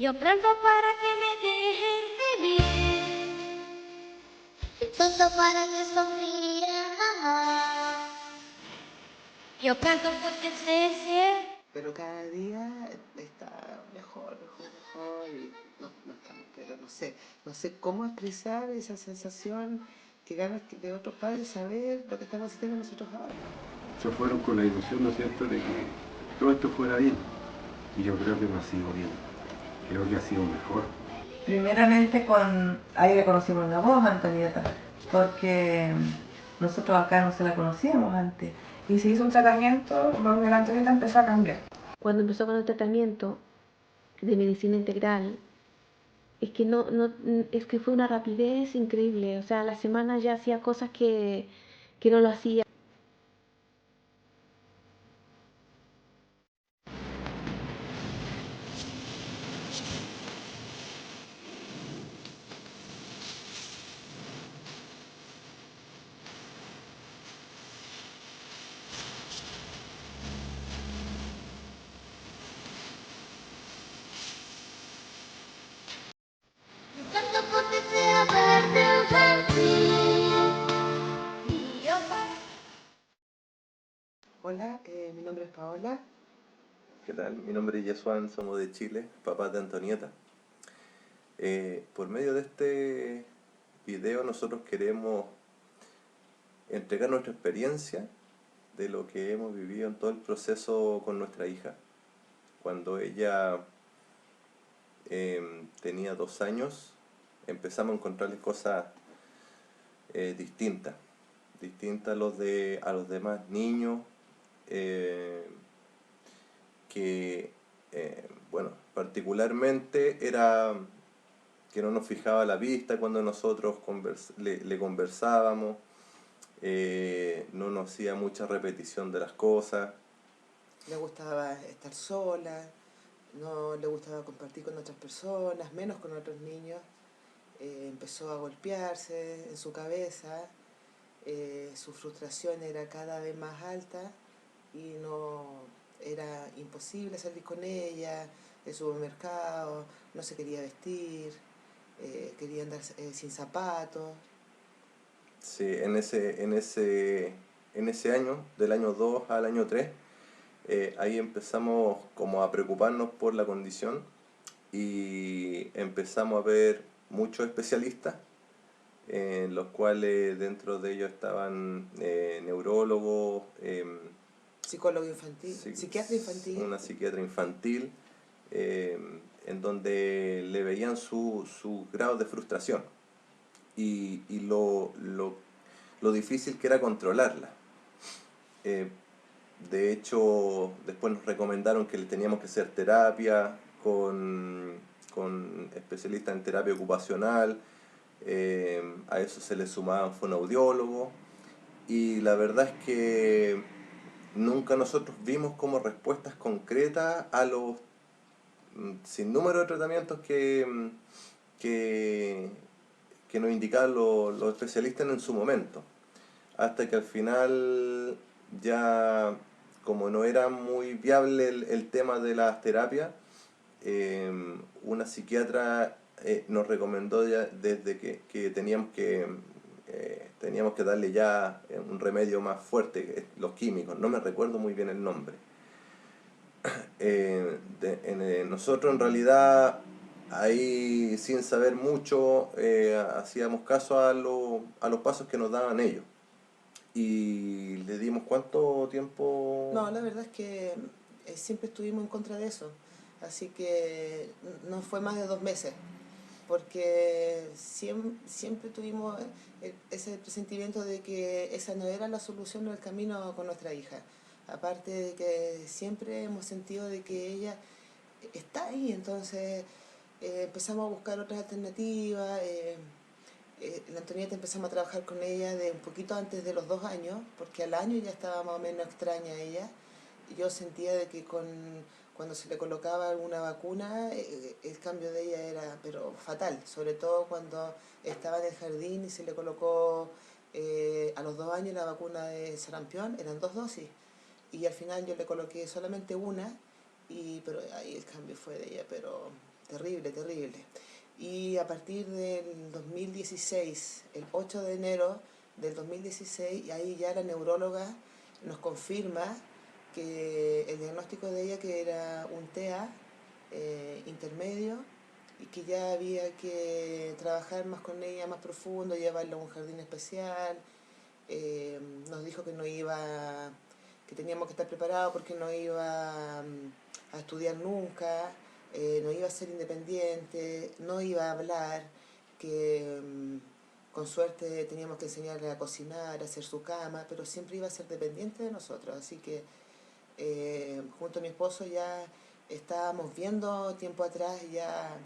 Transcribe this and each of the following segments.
Yo pronto para que me dejen vivir, pronto para que sonría jamás. Yo canto porque sé. Pero cada día está mejor, mejor y no estamos, pero no sé cómo expresar esa sensación que ganas de otros padres saber lo que estamos haciendo nosotros ahora. Se fueron con la ilusión, ¿no es cierto?, de que todo esto fuera bien. Y yo creo que no ha sido bien. Creo que ha sido mejor. Primeramente ahí le conocimos la voz a Antonieta, porque nosotros acá no se la conocíamos antes. Y se hizo un tratamiento donde la Antonieta empezó a cambiar. Cuando empezó con el tratamiento de medicina integral, es que fue una rapidez increíble. O sea, a la semana ya hacía cosas que no lo hacía. Yo canto porque sea verte feliz. Y yo Hola, mi nombre es Paola. ¿Qué tal? Mi nombre es Yesuan, somos de Chile, papás de Antonieta. Por medio de este video nosotros queremos entregar nuestra experiencia de lo que hemos vivido en todo el proceso con nuestra hija. Cuando ella tenía 2 años, empezamos a encontrarle cosas distintas a los demás niños, bueno, particularmente era que no nos fijaba la vista cuando nosotros le conversábamos, no nos hacía mucha repetición de las cosas. Le gustaba estar sola, no le gustaba compartir con otras personas, menos con otros niños. Empezó a golpearse en su cabeza, su frustración era cada vez más alta y era imposible salir con ella del supermercado, no se quería vestir, quería andar sin zapatos. Sí, en ese año, del año 2 al año 3, ahí empezamos como a preocuparnos por la condición y empezamos a ver muchos especialistas, en los cuales dentro de ellos estaban neurólogos, Psicólogo infantil, psiquiatra infantil. una psiquiatra infantil, en donde le veían su grado de frustración y lo difícil que era controlarla. De hecho, después nos recomendaron que le teníamos que hacer terapia con especialistas en terapia ocupacional, a eso se le sumaban fonoaudiólogos, y la verdad es que nunca nosotros vimos como respuestas concretas a los sinnúmero de tratamientos que nos indicaban los especialistas en su momento. Hasta que al final, ya como no era muy viable el tema de las terapias, una psiquiatra nos recomendó ya desde que teníamos que darle ya un remedio más fuerte, los químicos, no me recuerdo muy bien el nombre. Nosotros en realidad ahí, sin saber mucho, hacíamos caso a los pasos que nos daban ellos. Y le dimos ¿cuánto tiempo? No, la verdad es que siempre estuvimos en contra de eso, así que no fue más de 2 meses, porque siempre tuvimos ese presentimiento de que esa no era la solución o el camino con nuestra hija. Aparte de que siempre hemos sentido de que ella está ahí, entonces empezamos a buscar otras alternativas. La Antonieta empezamos a trabajar con ella de un poquito antes de los 2 años, porque al año ya estaba más o menos extraña ella. Yo sentía de que cuando se le colocaba alguna vacuna, el cambio de ella era pero fatal, sobre todo cuando estaba en el jardín y se le colocó a los 2 años la vacuna de sarampión, eran 2 dosis, y al final yo le coloqué solamente una, pero ahí el cambio fue de ella, pero terrible, terrible. Y a partir del 2016, el 8 de enero del 2016, y ahí ya la neuróloga nos confirma que el diagnóstico de ella que era un TEA intermedio y que ya había que trabajar más con ella, más profundo, llevarla a un jardín especial. Nos dijo que no iba, que teníamos que estar preparados porque no iba a estudiar nunca, no iba a ser independiente, no iba a hablar, que con suerte teníamos que enseñarle a cocinar, a hacer su cama, pero siempre iba a ser dependiente de nosotros. Así que junto a mi esposo ya estábamos viendo tiempo atrás, ya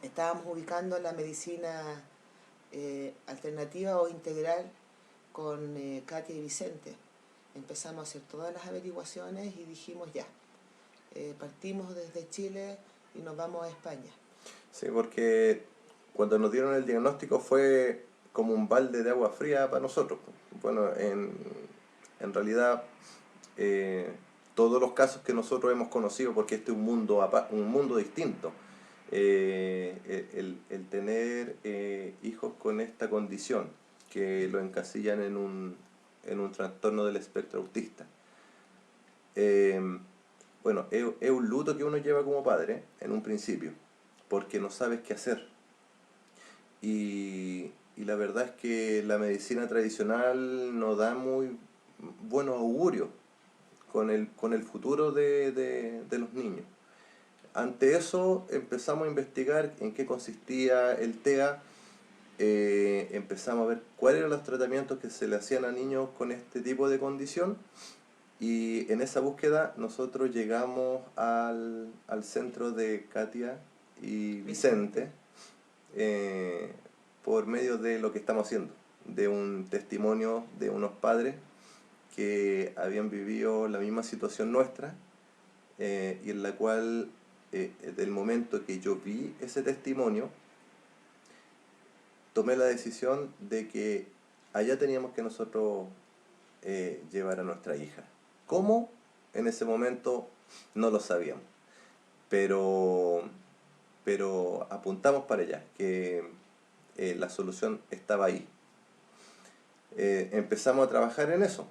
estábamos ubicando la medicina alternativa o integral con Katia y Vicente. Empezamos a hacer todas las averiguaciones y dijimos ya, partimos desde Chile y nos vamos a España. Sí, porque cuando nos dieron el diagnóstico fue como un balde de agua fría para nosotros. Bueno, en realidad todos los casos que nosotros hemos conocido, porque este es un mundo distinto, el tener hijos con esta condición que lo encasillan en un trastorno del espectro autista. Bueno, es un luto que uno lleva como padre en un principio, porque no sabes qué hacer. Y la verdad es que la medicina tradicional no da muy buenos augurios con el futuro de los niños. Ante eso empezamos a investigar en qué consistía el TEA, empezamos a ver cuáles eran los tratamientos que se le hacían a niños con este tipo de condición, y en esa búsqueda nosotros llegamos al centro de Katia y Vicente por medio de lo que estamos haciendo, de un testimonio de unos padres que habían vivido la misma situación nuestra, y en la cual del momento que yo vi ese testimonio tomé la decisión de que allá teníamos que nosotros llevar a nuestra hija. ¿Cómo? En ese momento no lo sabíamos, pero apuntamos para allá, que la solución estaba ahí. Empezamos a trabajar en eso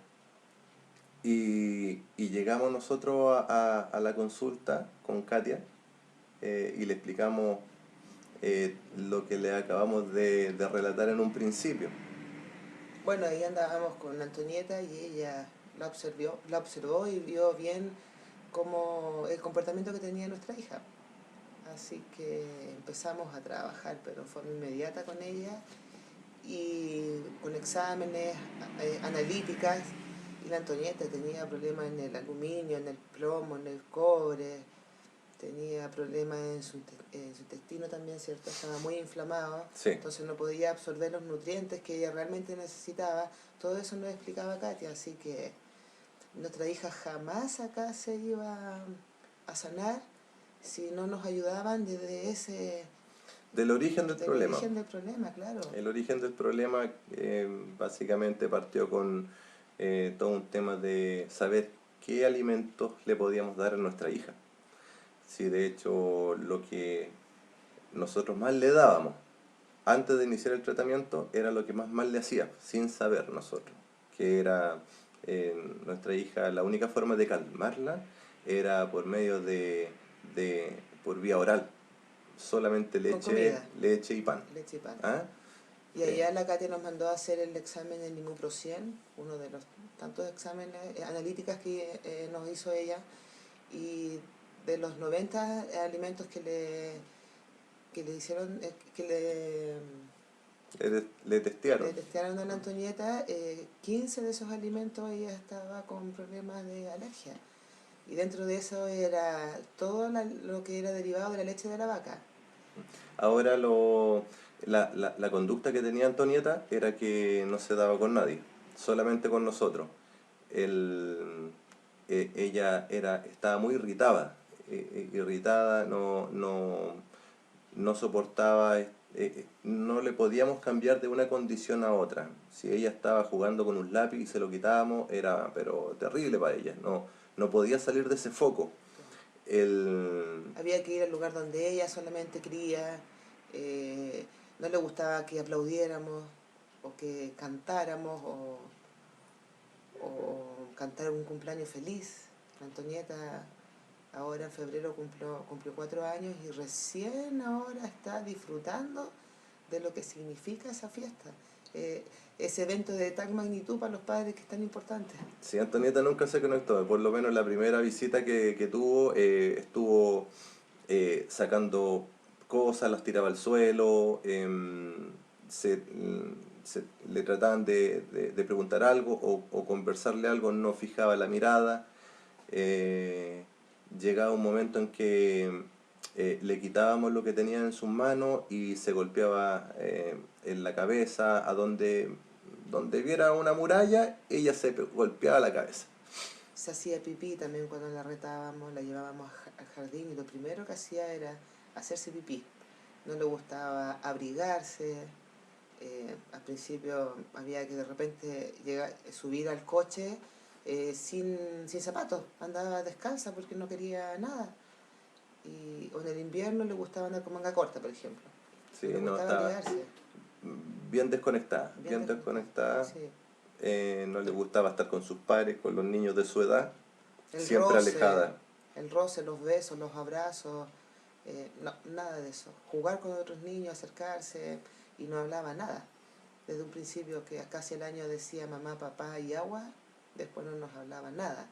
y llegamos nosotros a la consulta con Katia y le explicamos lo que le acabamos de relatar en un principio. Bueno, ahí andábamos con Antonieta y ella la observó y vio bien cómo el comportamiento que tenía nuestra hija. Así que empezamos a trabajar, pero en forma inmediata con ella y con exámenes, analíticas. Y la Antonieta tenía problemas en el aluminio, en el plomo, en el cobre, tenía problemas en su intestino también, ¿cierto? Estaba muy inflamado, Sí. Entonces no podía absorber los nutrientes que ella realmente necesitaba. Todo eso nos explicaba Katia, así que nuestra hija jamás acá se iba a sanar si no nos ayudaban desde ese... Del origen del problema. El origen del problema, claro. El origen del problema básicamente partió con todo un tema de saber qué alimentos le podíamos dar a nuestra hija. Sí, de hecho, lo que nosotros más le dábamos antes de iniciar el tratamiento era lo que más mal le hacía, sin saber nosotros, que era nuestra hija, la única forma de calmarla era por medio por vía oral, solamente leche y pan. Leche y pan. ¿Ah? Y allá la Katia nos mandó a hacer el examen del Imuprocien, uno de los tantos exámenes analíticas que nos hizo ella, y de los 90 alimentos que le hicieron, le testearon. Le testearon a la Antonieta, 15 de esos alimentos ella estaba con problemas de alergia. Y dentro de eso era todo lo que era derivado de la leche de la vaca. Ahora la conducta que tenía Antonieta era que no se daba con nadie, solamente con nosotros. Ella estaba muy irritada, no soportaba, no le podíamos cambiar de una condición a otra. Si ella estaba jugando con un lápiz y se lo quitábamos, era pero terrible para ella, no podía salir de ese foco. Había que ir al lugar donde ella solamente quería, no le gustaba que aplaudiéramos o que cantáramos o cantar un cumpleaños feliz. La Antonieta ahora en febrero cumplió 4 años y recién ahora está disfrutando de lo que significa esa fiesta. Ese evento de tal magnitud para los padres que es tan importante. Sí, Antonieta nunca se conectó, por lo menos la primera visita que tuvo, estuvo sacando cosas, las tiraba al suelo, le trataban de preguntar algo o conversarle algo, no fijaba la mirada. Llegaba un momento en que le quitábamos lo que tenía en sus manos y se golpeaba en la cabeza, donde viera una muralla, ella se golpeaba la cabeza. Se hacía pipí también cuando la retábamos, la llevábamos al jardín y lo primero que hacía era hacerse pipí. No le gustaba abrigarse. Al principio había que de repente subir al coche sin zapatos, andaba descalza porque no quería nada. O en el invierno le gustaba andar con manga corta, por ejemplo. Sí, le no, gustaba estaba abrigarse. bien desconectada, bien desconectada. Sí. No le gustaba estar con sus padres, con los niños de su edad, El siempre roce, alejada. El roce, los besos, los abrazos, no, nada de eso. Jugar con otros niños, acercarse y no hablaba nada. Desde un principio que casi el año decía mamá, papá y agua, después no nos hablaba nada.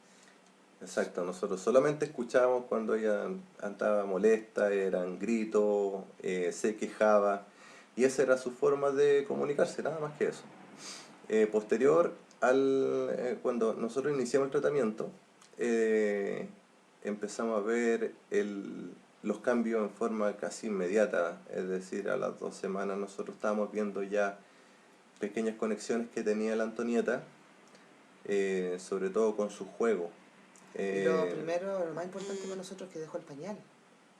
Exacto, nosotros solamente escuchábamos cuando ella andaba molesta, eran gritos, se quejaba, y esa era su forma de comunicarse, nada más que eso. Posterior cuando nosotros iniciamos el tratamiento, empezamos a ver los cambios en forma casi inmediata, es decir, a las 2 semanas nosotros estábamos viendo ya pequeñas conexiones que tenía la Antonieta, sobre todo con su juego. Y lo primero, lo más importante para nosotros es que dejó el pañal.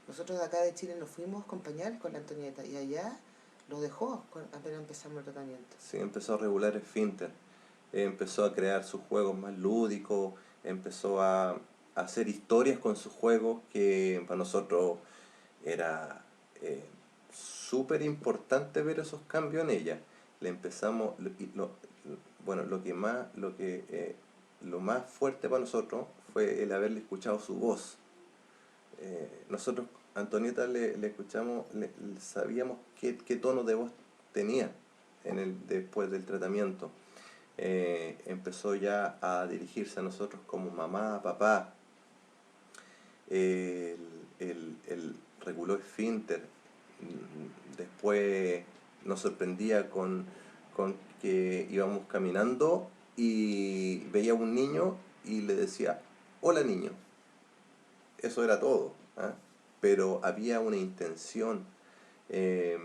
Nosotros de acá de Chile nos fuimos con pañal con la Antonieta y allá lo dejó apenas empezamos el tratamiento. Sí, empezó a regular esfínter, empezó a crear sus juegos más lúdicos, empezó a hacer historias con sus juegos que para nosotros era súper importante ver esos cambios en ella. Le empezamos, lo más fuerte para nosotros fue el haberle escuchado su voz. Nosotros a Antonieta le escuchamos, sabíamos qué tono de voz tenía después del tratamiento. Empezó ya a dirigirse a nosotros como mamá, papá. El reguló esfínter. Después nos sorprendía con que íbamos caminando y veía a un niño y le decía, hola niño. Eso era todo, ¿eh? Pero había una intención, la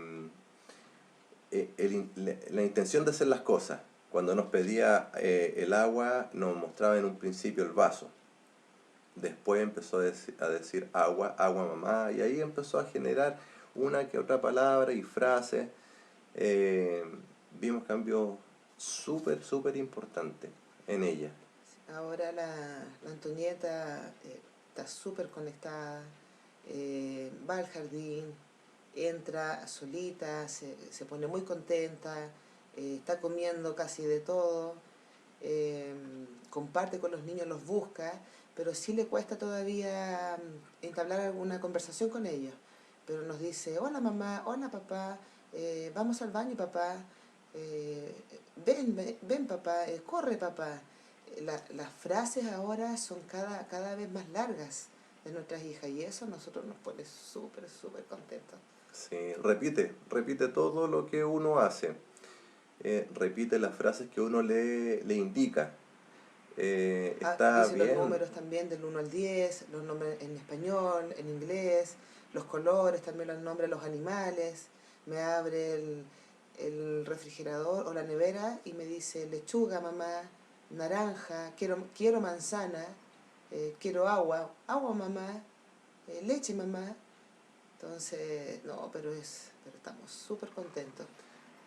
intención de hacer las cosas. Cuando nos pedía el agua, nos mostraba en un principio el vaso. Después empezó a decir agua, agua mamá, y ahí empezó a generar una que otra palabra y frase. Vimos cambios súper importantes en ella. Ahora la Antonieta está súper conectada, va al jardín, entra solita, se pone muy contenta, está comiendo casi de todo, comparte con los niños, los busca, pero sí le cuesta todavía entablar alguna conversación con ellos. Pero nos dice, hola mamá, hola papá, vamos al baño papá, ven papá, corre papá. Las frases ahora son cada vez más largas de nuestras hijas y eso a nosotros nos pone súper contentos. Sí, repite todo lo que uno hace, repite las frases que uno le indica. Está dice bien. Los números también del 1 al 10, los nombres en español, en inglés, los colores, también los nombres de los animales. Me abre el refrigerador o la nevera y me dice lechuga mamá, naranja, quiero manzana, quiero agua mamá, leche mamá. Entonces, no, pero estamos súper contentos.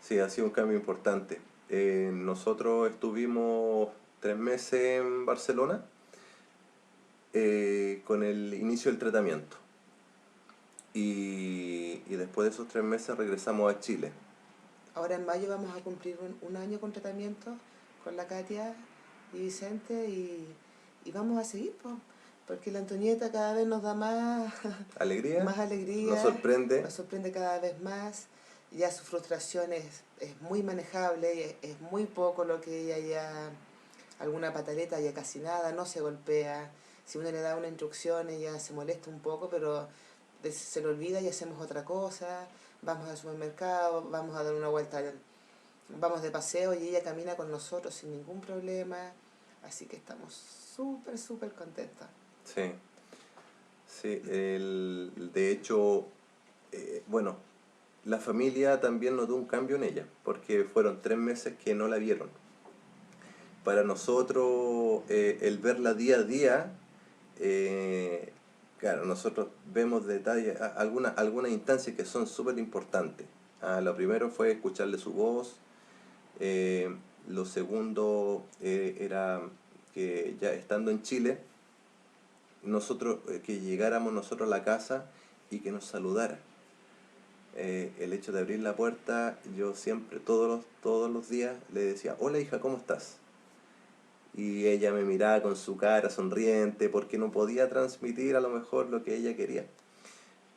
Sí, ha sido un cambio importante. Nosotros estuvimos 3 meses en Barcelona con el inicio del tratamiento. Y después de esos 3 meses regresamos a Chile. Ahora en mayo vamos a cumplir un año con tratamiento con la Katia y Vicente y vamos a seguir, po, porque la Antonieta cada vez nos da más Alegría, más alegría, nos sorprende cada vez más. Ya su frustración es muy manejable, es muy poco lo que ella ya, alguna pataleta ya casi nada, no se golpea. Si uno le da una instrucción ella se molesta un poco, pero se le olvida y hacemos otra cosa. Vamos al supermercado, vamos a dar una vuelta, vamos de paseo y ella camina con nosotros sin ningún problema. Así que estamos súper, súper contentas. Sí, sí, de hecho, bueno, la familia también notó un cambio en ella, porque fueron 3 meses que no la vieron. Para nosotros, el verla día a día, claro, nosotros vemos detalles, algunas instancias que son súper importantes. Lo primero fue escucharle su voz, lo segundo era que ya estando en Chile, nosotros que llegáramos nosotros a la casa y que nos saludara. El hecho de abrir la puerta, yo siempre, todos los días, le decía, hola hija, ¿cómo estás? Y ella me miraba con su cara sonriente, porque no podía transmitir a lo mejor lo que ella quería.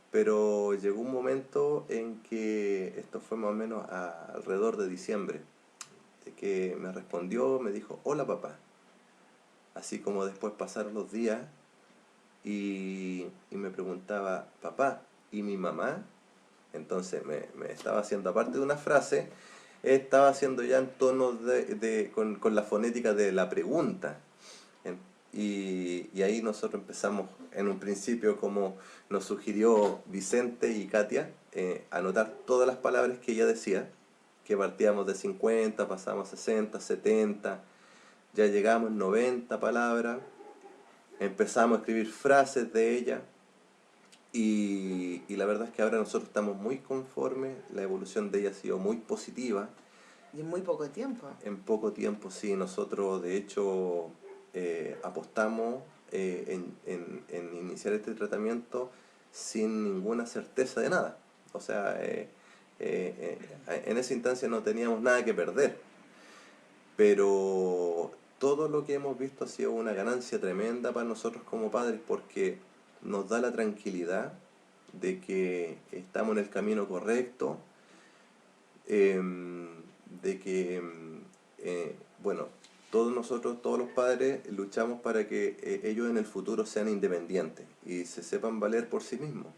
Pero llegó un momento en que, esto fue más o menos alrededor de diciembre, que me respondió, me dijo, hola papá. Así como después pasaron los días y me preguntaba, papá, ¿y mi mamá? Entonces me estaba haciendo, aparte de una frase, estaba haciendo ya en tono con la fonética de la pregunta. Y ahí nosotros empezamos, en un principio, como nos sugirió Vicente y Katia, anotar todas las palabras que ella decía, que partíamos de 50, pasamos a 60, 70, ya llegamos a 90 palabras, empezamos a escribir frases de ella, y la verdad es que ahora nosotros estamos muy conformes, la evolución de ella ha sido muy positiva. Y en muy poco tiempo. En poco tiempo, sí, nosotros de hecho apostamos en iniciar este tratamiento sin ninguna certeza de nada. O sea, en esa instancia no teníamos nada que perder. Pero todo lo que hemos visto ha sido una ganancia tremenda para nosotros como padres, porque nos da la tranquilidad de que estamos en el camino correcto, de que, bueno, todos nosotros, todos los padres, luchamos para que ellos en el futuro sean independientes y se sepan valer por sí mismos.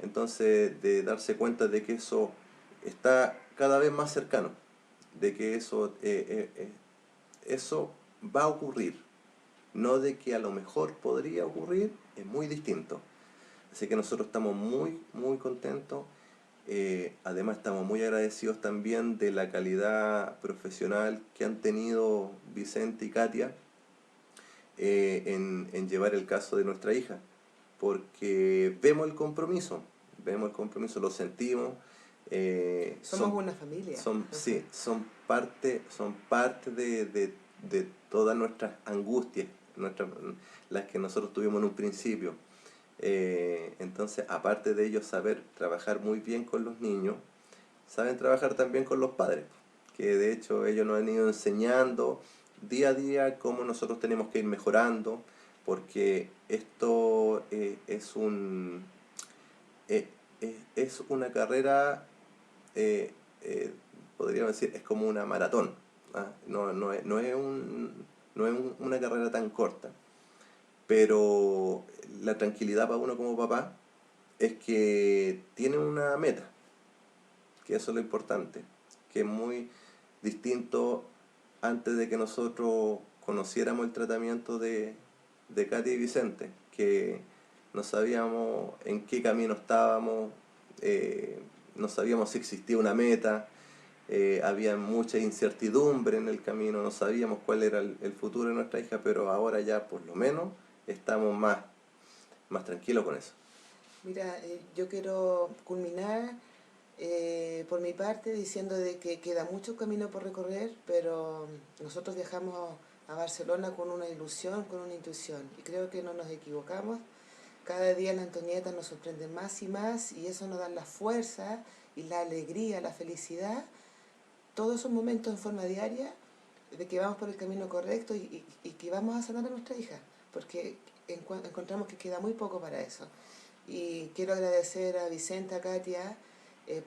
Entonces, de darse cuenta de que eso está cada vez más cercano, de que eso va a ocurrir, no de que a lo mejor podría ocurrir, es muy distinto. Así que nosotros estamos muy, muy contentos. Además estamos muy agradecidos también de la calidad profesional que han tenido Vicente y Katia en llevar el caso de nuestra hija, porque vemos el compromiso, lo sentimos. Somos una familia. Sí, son parte de todas nuestras angustias, las que nosotros tuvimos en un principio. Entonces, aparte de ellos saber trabajar muy bien con los niños, saben trabajar también con los padres, que de hecho ellos nos han ido enseñando día a día cómo nosotros tenemos que ir mejorando, porque esto es una carrera, podríamos decir, es como una maratón, ¿ah? No es una carrera tan corta. Pero la tranquilidad para uno como papá es que tiene una meta, que eso es lo importante, que es muy distinto antes de que nosotros conociéramos el tratamiento de Katy y Vicente, que no sabíamos en qué camino estábamos, no sabíamos si existía una meta, había mucha incertidumbre en el camino, no sabíamos cuál era el futuro de nuestra hija, pero ahora ya por lo menos estamos más tranquilos con eso. Mira, yo quiero culminar Por mi parte, diciendo de que queda mucho camino por recorrer, pero nosotros viajamos a Barcelona con una ilusión, con una intuición, y creo que no nos equivocamos. Cada día la Antonieta nos sorprende más y eso nos da la fuerza y la alegría, la felicidad, todos esos momentos en forma diaria de que vamos por el camino correcto y que vamos a sanar a nuestra hija, porque encontramos que queda muy poco para eso. Y quiero agradecer a Vicente, a Katia,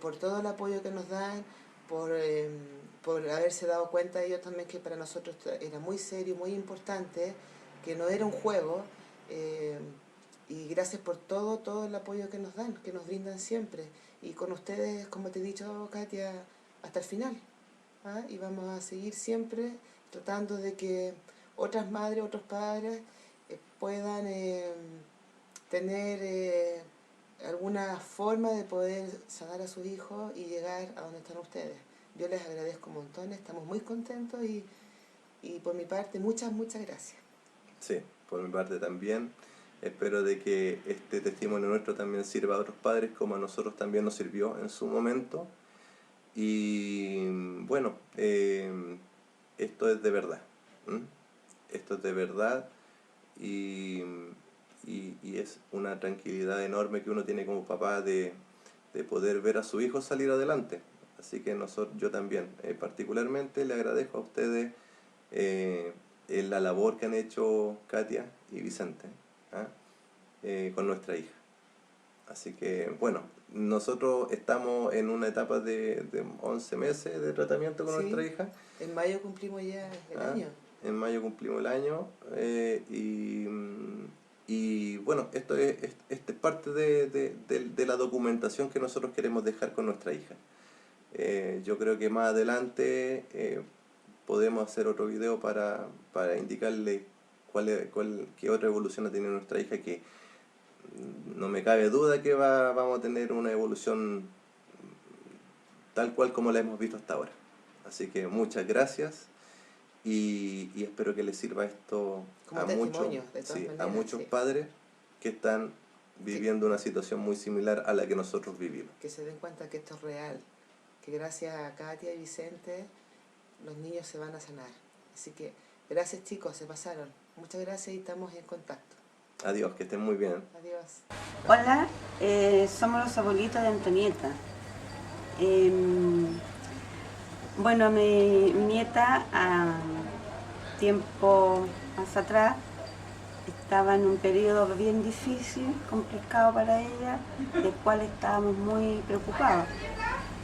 por todo el apoyo que nos dan, por haberse dado cuenta ellos también que para nosotros era muy serio, muy importante, que no era un juego, y gracias por todo el apoyo que nos dan, que nos brindan siempre. Y con ustedes, como te he dicho, Katia, hasta el final. ¿Ah? Y vamos a seguir siempre tratando de que otras madres, otros padres puedan tener alguna forma de poder sanar a sus hijos y llegar a donde están ustedes. Yo les agradezco un montón, estamos muy contentos y por mi parte muchas gracias. Sí, por mi parte también. Espero de que este testimonio nuestro también sirva a otros padres como a nosotros también nos sirvió en su momento. Y bueno, esto es de verdad. Esto es de verdad y es una tranquilidad enorme que uno tiene como papá de poder ver a su hijo salir adelante. Así que yo también particularmente le agradezco a ustedes la labor que han hecho Katia y Vicente con nuestra hija. Así que bueno, nosotros estamos en una etapa de 11 meses de tratamiento con nuestra hija. En mayo cumplimos ya el año. En mayo cumplimos el año y bueno, esto es parte de la documentación que nosotros queremos dejar con nuestra hija. Yo creo que más adelante podemos hacer otro video para indicarle qué otra evolución ha tenido nuestra hija, que no me cabe duda que vamos a tener una evolución tal cual como la hemos visto hasta ahora. Así que muchas gracias y espero que les sirva esto como a muchos padres que están viviendo una situación muy similar a la que nosotros vivimos. Que se den cuenta que esto es real, que gracias a Katia y Vicente los niños se van a sanar. Así que gracias, chicos, se pasaron. Muchas gracias y estamos en contacto. Adiós, que estén muy bien. Adiós. Hola, somos los abuelitos de Antonieta. Bueno, mi nieta, tiempo más atrás, estaba en un periodo bien difícil, complicado para ella, del cual estábamos muy preocupados.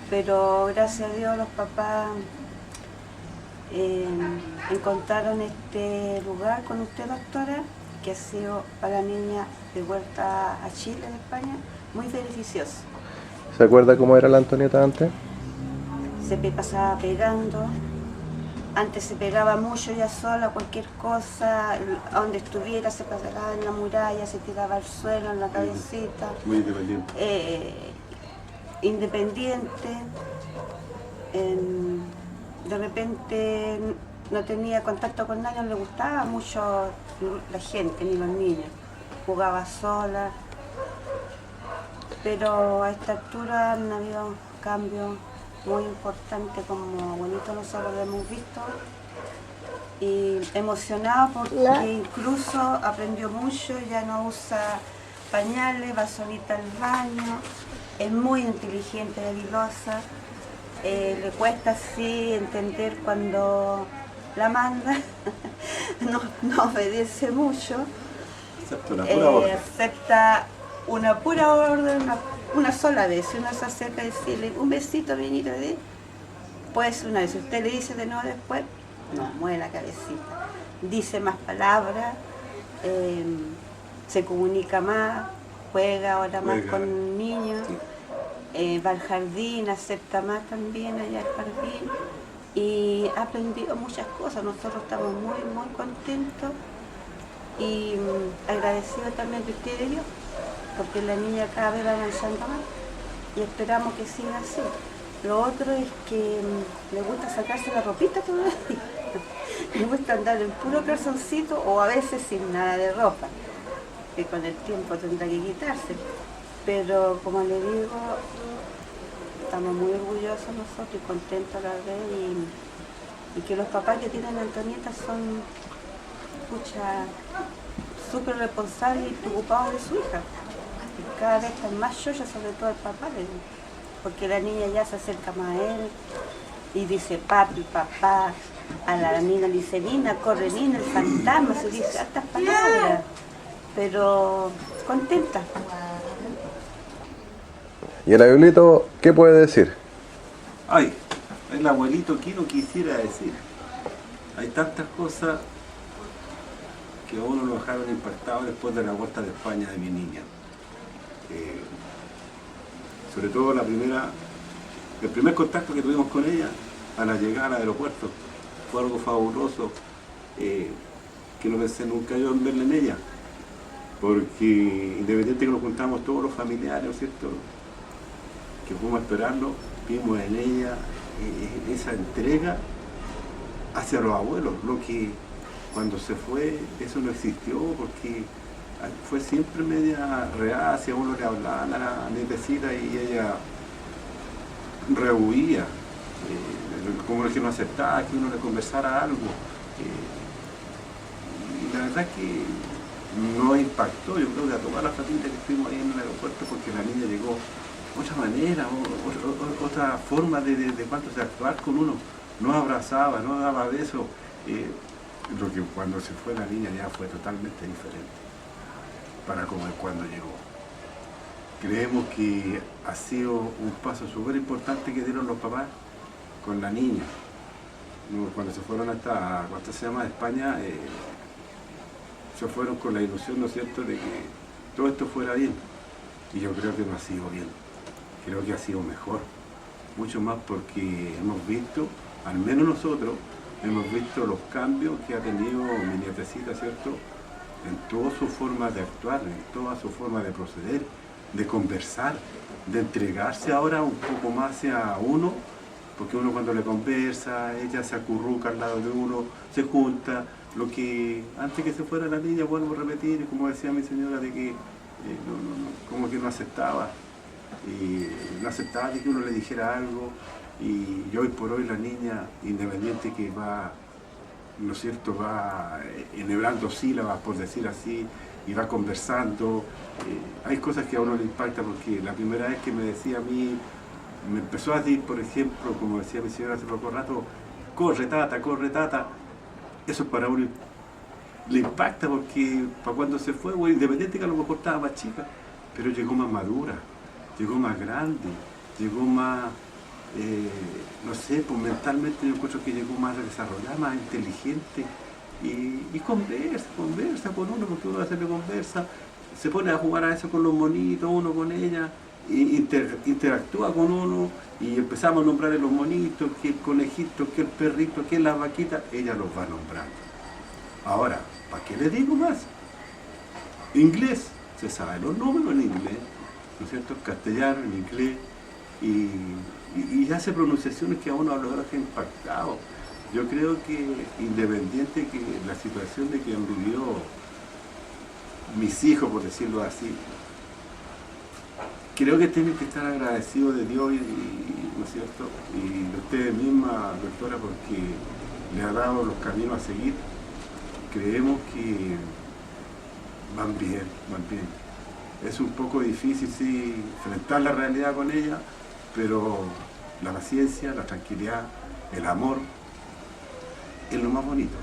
Pero gracias a Dios los papás encontraron este lugar con usted, doctora, que ha sido para la niña de vuelta a Chile, de España, muy beneficioso. ¿Se acuerda cómo era la Antonieta antes? Se pasaba pegando, antes se pegaba mucho ella sola, cualquier cosa, a donde estuviera se pasaba en la muralla, se tiraba al suelo, en la cabecita. Muy independiente. Independiente. De repente no tenía contacto con nadie, no le gustaba mucho la gente ni los niños, jugaba sola, pero a esta altura han habido cambios muy importantes, como bonito nosotros lo hemos visto, y emocionado porque incluso aprendió mucho, ya no usa pañales, va solita al baño, es muy inteligente, habilosa. Le cuesta así entender cuando la manda, no obedece mucho, acepta una pura orden, una sola vez. Si uno se acerca a decirle un besito, bienito, puede ser una vez. Si usted le dice de nuevo después, no, mueve la cabecita. Dice más palabras, se comunica más, juega ahora más con niños. Va al jardín, acepta más también allá al jardín y ha aprendido muchas cosas. Nosotros estamos muy contentos y agradecidos también de ustedes, Dios, porque la niña cada vez va avanzando más y esperamos que siga así. Lo otro es que le gusta sacarse la ropita todavía. Le gusta andar en puro calzoncito o a veces sin nada de ropa, que con el tiempo tendrá que quitarse. Pero como le digo, estamos muy orgullosos nosotros y contentos a la vez, y que los papás que tienen a Antonieta son súper responsables y preocupados de su hija. Y cada vez están más chochas, sobre todo el papá, porque la niña ya se acerca más a él y dice papi, papá. A la niña le dice Nina, corre Nina, el fantasma, se dice hartas palabras, pero contenta. ¿Y el abuelito qué puede decir? Ay, el abuelito, ¿qué no quisiera decir? Hay tantas cosas que a uno lo dejaron impactado después de la vuelta de España de mi niña. Sobre todo el primer contacto que tuvimos con ella a la llegada al aeropuerto fue algo fabuloso, que no pensé nunca yo en verla en ella, porque independiente que nos juntamos todos los familiares, ¿no es cierto?, que fuimos a esperarlo, vimos en ella esa entrega hacia los abuelos, lo que cuando se fue eso no existió, porque fue siempre media reacia, uno le hablaba a la nietecita y ella rehuía, como que no aceptaba que uno le conversara algo. Y la verdad que nos impactó, yo creo que a toda la familia que estuvimos ahí en el aeropuerto, porque la niña llegó otra manera, otra forma de cuánto se actuar con uno, no abrazaba, no daba besos, lo que cuando se fue la niña ya fue totalmente diferente para como cuando llegó. Creemos que ha sido un paso súper importante que dieron los papás con la niña. Cuando se fueron hasta, ¿cuánto se llama?, España, se fueron con la ilusión, ¿no es cierto?, de que todo esto fuera bien. Y yo creo que no ha sido bien. Creo que ha sido mejor. Mucho más porque hemos visto, al menos nosotros, hemos visto los cambios que ha tenido mi nietecita, ¿cierto?, en toda su forma de actuar, en toda su forma de proceder, de conversar, de entregarse ahora un poco más hacia uno, porque uno cuando le conversa, ella se acurruca al lado de uno, se junta, lo que antes que se fuera la niña, vuelvo a repetir, como decía mi señora, de que como que no aceptaba, y no aceptaba de que uno le dijera algo, y hoy por hoy la niña, independiente que va, ¿no es cierto?, va enhebrando sílabas, por decir así, y va conversando, hay cosas que a uno le impacta, porque la primera vez que me decía a mí, me empezó a decir, por ejemplo, como decía mi señora hace poco rato, corre tata, eso para uno le impacta, porque para cuando se fue, bueno, independiente que a lo mejor estaba más chica, pero llegó más madura, llegó más grande, llegó más, no sé, pues mentalmente yo encuentro que llegó más desarrollada, más inteligente, y conversa con uno, porque uno hacerle conversa, se pone a jugar a eso con los monitos, uno con ella, interactúa con uno, y empezamos a nombrarle los monitos, que el conejito, que el perrito, que la vaquita, ella los va nombrando. Ahora, ¿para qué le digo más? Inglés, se sabe los números en inglés, ¿no es cierto?, castellano, en inglés, y hace pronunciaciones que a uno lo deja impactado. Yo creo que, independiente que la situación de que han vivido mis hijos, por decirlo así, creo que tienen que estar agradecidos de Dios, ¿no es cierto?, y de ustedes misma, doctora, porque le ha dado los caminos a seguir. Creemos que van bien. Es un poco difícil, sí, enfrentar la realidad con ella, pero la paciencia, la tranquilidad, el amor, es lo más bonito.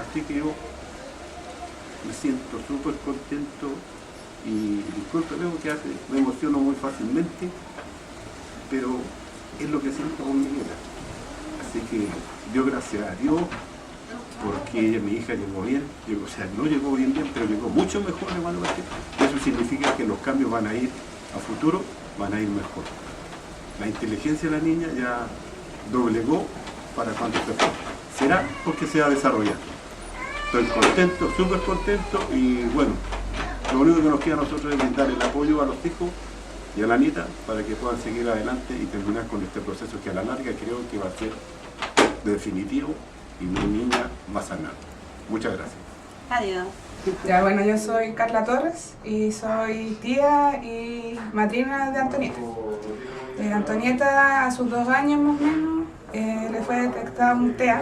Así que yo me siento súper contento y discúlpeme porque me emociono muy fácilmente, pero es lo que siento con mi nieta. Así que yo gracias a Dios, porque mi hija llegó bien, o sea, no llegó bien, pero llegó mucho mejor, hermano. Eso significa que los cambios van a ir a futuro, van a ir mejor. La inteligencia de la niña ya doblegó para cuando se fue. Será porque se va a desarrollar. Estoy contento, súper contento, y bueno, lo único que nos queda a nosotros es brindar el apoyo a los hijos y a la nieta para que puedan seguir adelante y terminar con este proceso que a la larga creo que va a ser definitivo y mi niña va a sanar. Muchas gracias. Adiós. Ya, bueno, yo soy Carla Torres y soy tía y madrina de Antonieta. Antonieta a sus 2 años más o menos le fue detectado un TEA.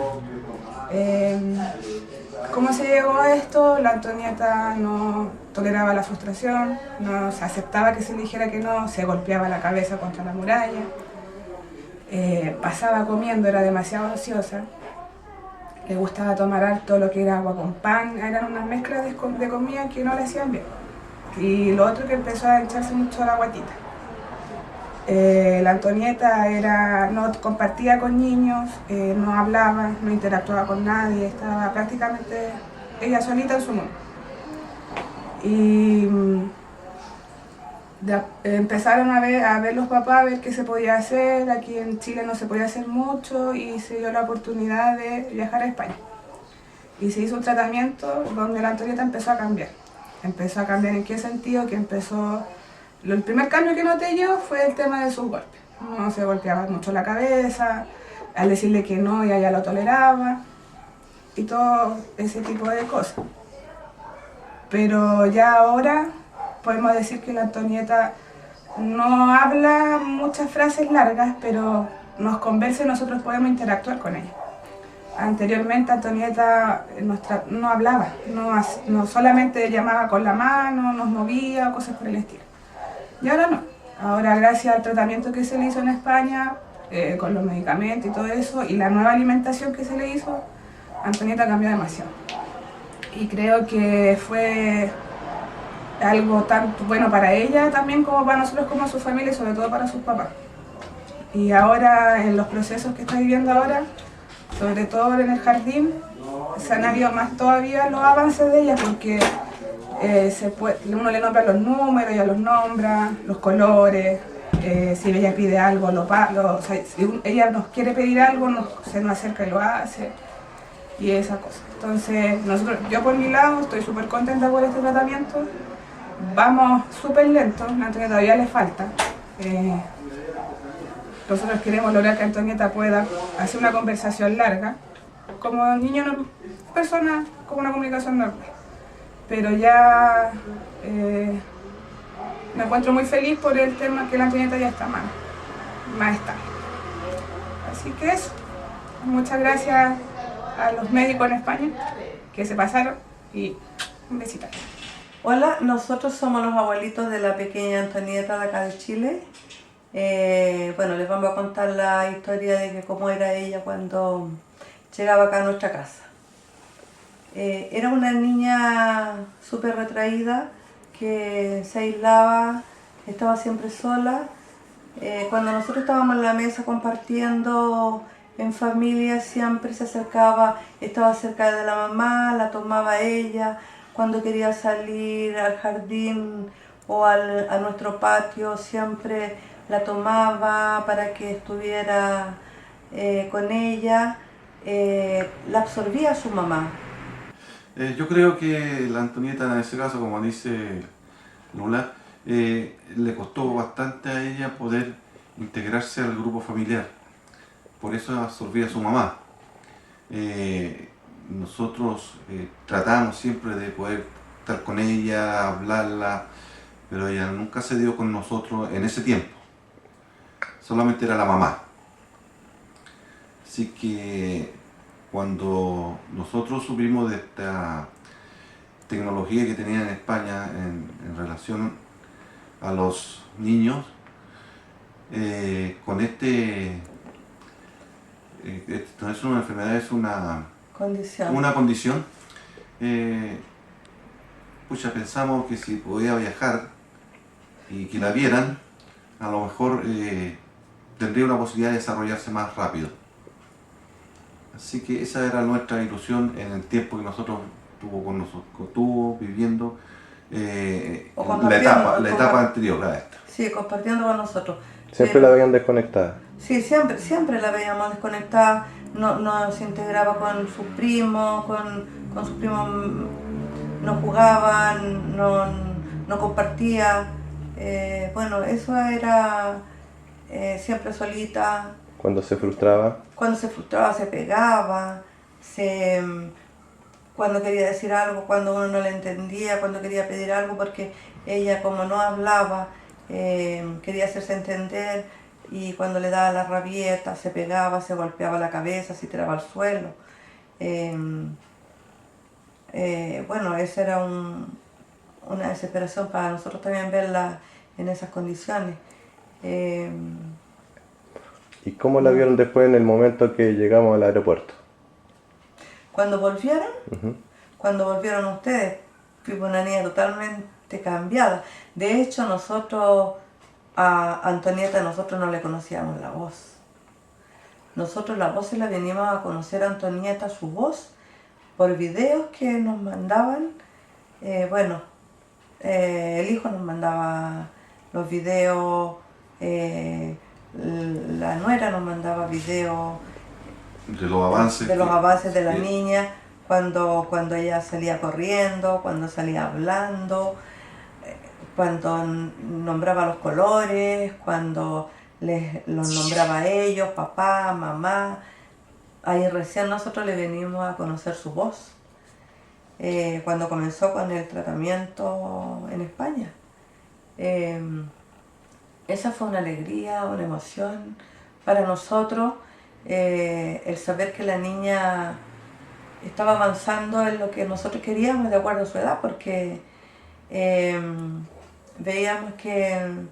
¿Cómo se llegó a esto? La Antonieta no toleraba la frustración, no se aceptaba que se le dijera que no, se golpeaba la cabeza contra la muralla, pasaba comiendo, era demasiado ansiosa. Le gustaba tomar harto lo que era agua con pan, eran unas mezclas de comida que no le hacían bien. Y lo otro que empezó a hincharse mucho la guatita. La Antonieta no compartía con niños, no hablaba, no interactuaba con nadie, estaba prácticamente ella solita en su mundo. Y empezaron a ver los papás, a ver qué se podía hacer. Aquí en Chile no se podía hacer mucho y se dio la oportunidad de viajar a España. Y se hizo un tratamiento donde la Antonieta empezó a cambiar. ¿Empezó a cambiar en qué sentido? Que el primer cambio que noté yo fue el tema de sus golpes. No se golpeaba mucho la cabeza, al decirle que no ella ya lo toleraba y todo ese tipo de cosas. Pero ya ahora podemos decir que la Antonieta no habla muchas frases largas, pero nos conversa y nosotros podemos interactuar con ella. Anteriormente Antonieta no hablaba, no solamente llamaba con la mano, nos movía, cosas por el estilo. Y ahora no. Ahora, gracias al tratamiento que se le hizo en España, con los medicamentos y todo eso, y la nueva alimentación que se le hizo, Antonieta cambió demasiado. Y creo que fue algo tanto bueno para ella también como para nosotros, como su familia y sobre todo para sus papás. Y ahora, en los procesos que está viviendo ahora, sobre todo en el jardín, se han habido más todavía los avances de ella porque uno le nombra los números, ella los nombra, los colores, si ella pide algo, si ella nos quiere pedir algo, se nos acerca y lo hace, y esa cosa. Entonces, yo por mi lado estoy súper contenta por este tratamiento, vamos súper lento, a Antonieta todavía le falta. Nosotros queremos lograr que Antonieta pueda hacer una conversación larga, como niño, persona con una comunicación normal. Pero ya me encuentro muy feliz por el tema que la Antonieta ya está más estable. Así que eso, muchas gracias a los médicos en España que se pasaron y un besito. Hola, nosotros somos los abuelitos de la pequeña Antonieta de acá de Chile. Bueno, les vamos a contar la historia de cómo era ella cuando llegaba acá a nuestra casa. Era una niña súper retraída, que se aislaba, estaba siempre sola. Cuando nosotros estábamos en la mesa compartiendo en familia, siempre se acercaba, estaba cerca de la mamá, la tomaba ella. Cuando quería salir al jardín o a nuestro patio, siempre la tomaba para que estuviera con ella. La absorbía su mamá. Yo creo que la Antonieta en ese caso, como dice Lula, le costó bastante a ella poder integrarse al grupo familiar. Por eso absorbía a su mamá. Nosotros tratamos siempre de poder estar con ella, hablarla, pero ella nunca se dio con nosotros en ese tiempo. Solamente era la mamá. Así que cuando nosotros supimos de esta tecnología que tenían en España en relación a los niños, con no es una enfermedad, es una condición, pensamos que si podía viajar y que la vieran, a lo mejor tendría una posibilidad de desarrollarse más rápido. Así que esa era nuestra ilusión en el tiempo que nosotros estuvo viviendo la etapa anterior a esta. Sí, compartiendo con nosotros. ¿Siempre la veían desconectada? Sí, siempre la veíamos desconectada. No se integraba con sus primos, con sus primos no jugaban, no compartía. Bueno, eso era siempre solita. Cuando se frustraba. Cuando se frustraba se pegaba, cuando quería decir algo, cuando uno no le entendía, cuando quería pedir algo, porque ella como no hablaba, quería hacerse entender y cuando le daba la rabieta se pegaba, se golpeaba la cabeza, se tiraba al suelo. Bueno, esa era una desesperación para nosotros también verla en esas condiciones. ¿Y cómo la vieron después en el momento que llegamos al aeropuerto? Cuando volvieron, Ujú. cuando volvieron ustedes, vimos una niña totalmente cambiada. De hecho, nosotros, a Antonieta, nosotros no le conocíamos la voz. Nosotros la voz se la venimos a conocer a Antonieta, su voz, por videos que nos mandaban. El hijo nos mandaba los videos, la nuera nos mandaba videos De los avances. de los avances de la Sí. niña, cuando ella salía corriendo, cuando salía hablando, cuando nombraba los colores, cuando los nombraba a ellos, papá, mamá. Ahí recién nosotros le venimos a conocer su voz, cuando comenzó con el tratamiento en España. Esa fue una alegría, una emoción para nosotros, el saber que la niña estaba avanzando en lo que nosotros queríamos de acuerdo a su edad, porque veíamos que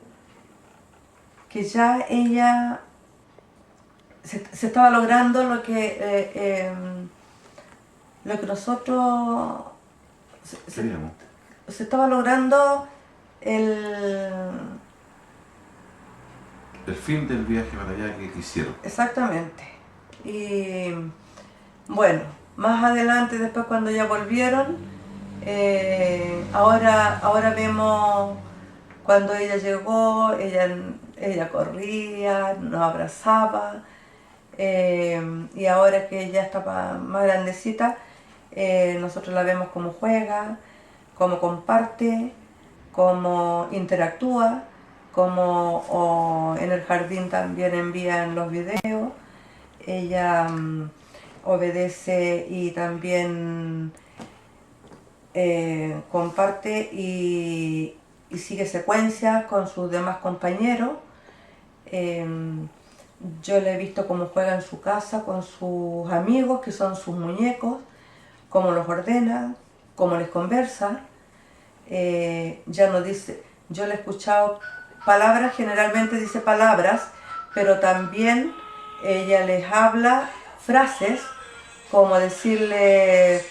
ya ella se estaba logrando lo que nosotros Queríamos. se estaba logrando el fin del viaje para allá que hicieron. exactamente. Y bueno, más adelante, después cuando ya volvieron, ahora vemos cuando ella llegó, ella corría, nos abrazaba, y ahora que ella está más grandecita, nosotros la vemos cómo juega, cómo comparte, cómo interactúa, cómo en el jardín también envían los videos. Ella obedece y también comparte y sigue secuencias con sus demás compañeros. Yo le he visto cómo juega en su casa con sus amigos, que son sus muñecos, cómo los ordena, cómo les conversa. Ya no dice, yo le he escuchado palabras, generalmente dice palabras, pero también ella les habla frases, como decirle,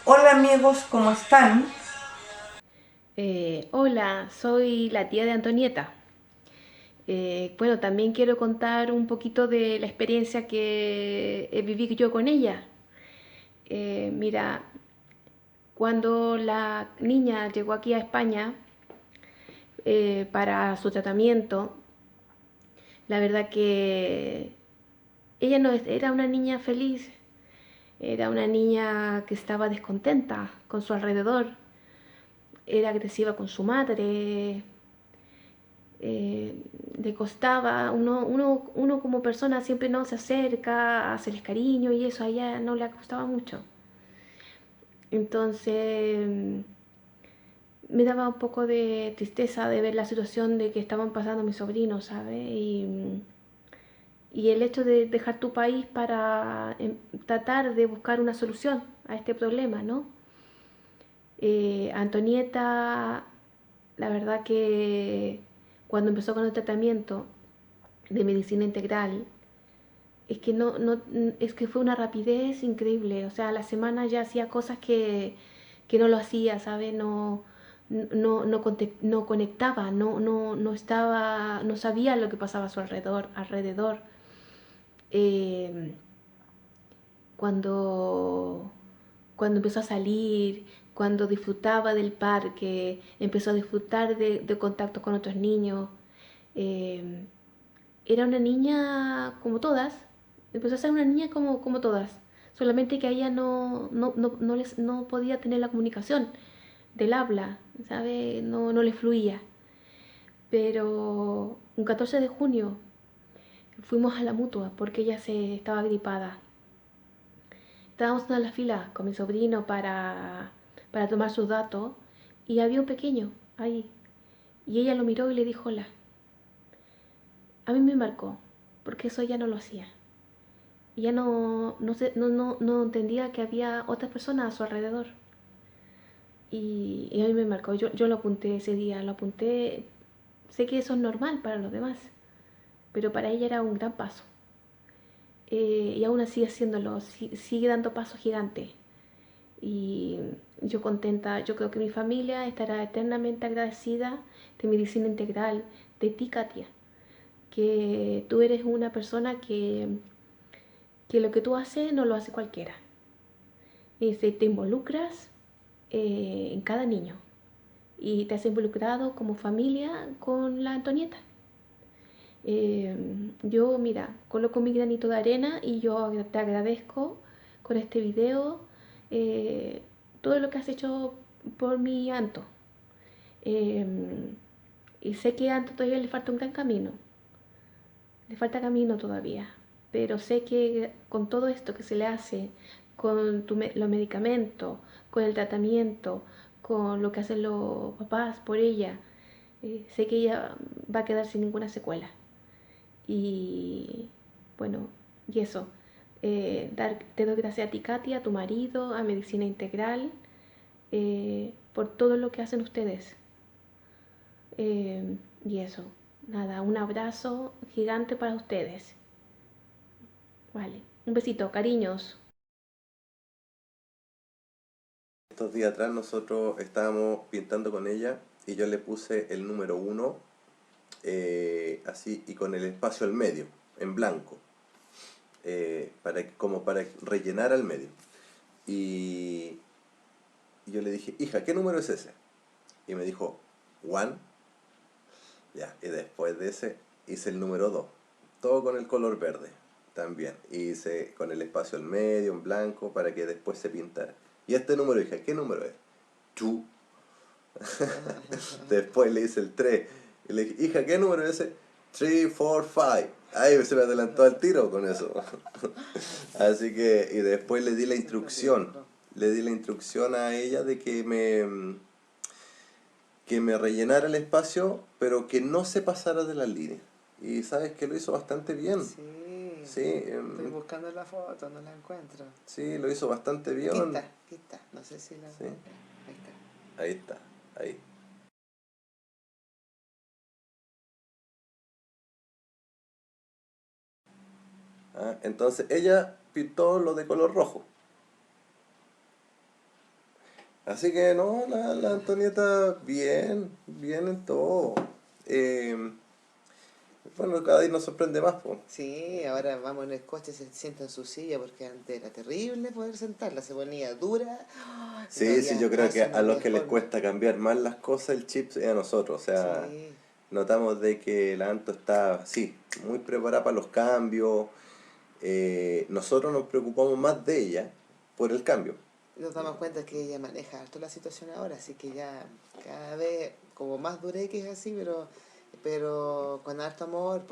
hola amigos, ¿cómo están? Hola, soy la tía de Antonieta. Bueno, también quiero contar un poquito de la experiencia que viví yo con ella. Mira, cuando la niña llegó aquí a España para su tratamiento, la verdad que ella no era una niña feliz, era una niña que estaba descontenta con su alrededor, era agresiva con su madre, le costaba, uno como persona siempre no se acerca a hacerles cariño y eso a ella no le costaba mucho. Entonces me daba un poco de tristeza de ver la situación de que estaban pasando mis sobrinos, ¿sabes? Y el hecho de dejar tu país para tratar de buscar una solución a este problema, ¿no? Antonieta, la verdad que cuando empezó con el tratamiento de medicina integral, es que fue una rapidez increíble. O sea, a la semana ya hacía cosas que no lo hacía, ¿sabes? No conectaba, no sabía lo que pasaba a su alrededor. Cuando empezó a salir, cuando disfrutaba del parque, empezó a disfrutar de contacto con otros niños. Era una niña como todas, empezó a ser una niña como todas, solamente que a ella no podía tener la comunicación del habla, ¿sabe? No le fluía. Pero un 14 de junio fuimos a la mutua porque ella estaba gripada. estábamos en la fila con mi sobrino para tomar sus datos y había un pequeño ahí. Y ella lo miró y le dijo hola. A mí me marcó, porque eso ella no lo hacía. Ella no entendía que había otras personas a su alrededor. Y a mí me marcó, yo lo apunté ese día, lo apunté, sé que eso es normal para los demás, pero para ella era un gran paso. Y aún así haciéndolo, sigue dando pasos gigantes. Y yo contenta, yo creo que mi familia estará eternamente agradecida de Medicina Integral, de ti, Katia, que tú eres una persona que lo que tú haces no lo hace cualquiera. Te involucras en cada niño y te has involucrado como familia con la Antonieta. Yo, mira, coloco mi granito de arena y yo te agradezco con este video todo lo que has hecho por mi Anto. Y sé que a Anto todavía le falta un gran camino. Le falta camino todavía. Pero sé que con todo esto que se le hace, con los medicamentos, con el tratamiento, con lo que hacen los papás por ella, sé que ella va a quedar sin ninguna secuela. Y bueno, y eso, te doy gracias a ti, Katia, a tu marido, a Medicina Integral, por todo lo que hacen ustedes. Y eso, nada, un abrazo gigante para ustedes. Vale, un besito, cariños. Estos días atrás nosotros estábamos pintando con ella y yo le puse el número 1 así y con el espacio al medio, en blanco, como para rellenar al medio. Y yo le dije, hija, ¿qué número es ese? Y me dijo, 1. Ya, y después de ese hice el número 2, todo con el color verde también. Hice con el espacio al medio, en blanco, para que después se pintara. Y este número, hija, ¿qué número es? 2. Después le hice el 3. Y le dije, hija, ¿qué número es ese? 3, 4, 5. Ay, se me adelantó al tiro con eso. Así que, y después le di la instrucción. Le di la instrucción a ella de que me rellenara el espacio, pero que no se pasara de las líneas. Y sabes que lo hizo bastante bien. Sí, estoy buscando la foto, no la encuentro. Sí, lo hizo bastante bien. Aquí está, no sé si la... Sí. Ahí está. Ahí. Entonces ella pintó lo de color rojo. Así que no, la Antonieta bien en todo. Bueno, cada día nos sorprende más, pues. Sí, ahora vamos en el coche, se sienta en su silla, porque antes era terrible poder sentarla, se ponía dura. Sí, yo creo que a los que les cuesta cambiar más las cosas, el chip es a nosotros. O sea, sí. Notamos de que la Anto está, sí, muy preparada para los cambios. Nosotros nos preocupamos más de ella por el cambio. Nos damos cuenta que ella maneja harto la situación ahora, así que ya cada vez como más dureque es así, pero con harto amor,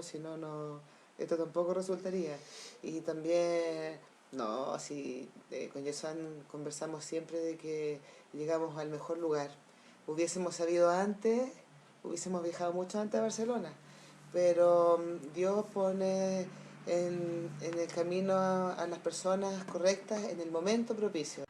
si no, esto tampoco resultaría. Y también, no, así, con Yesan conversamos siempre de que llegamos al mejor lugar. Hubiésemos sabido antes, hubiésemos viajado mucho antes a Barcelona, pero Dios pone en el camino a las personas correctas en el momento propicio.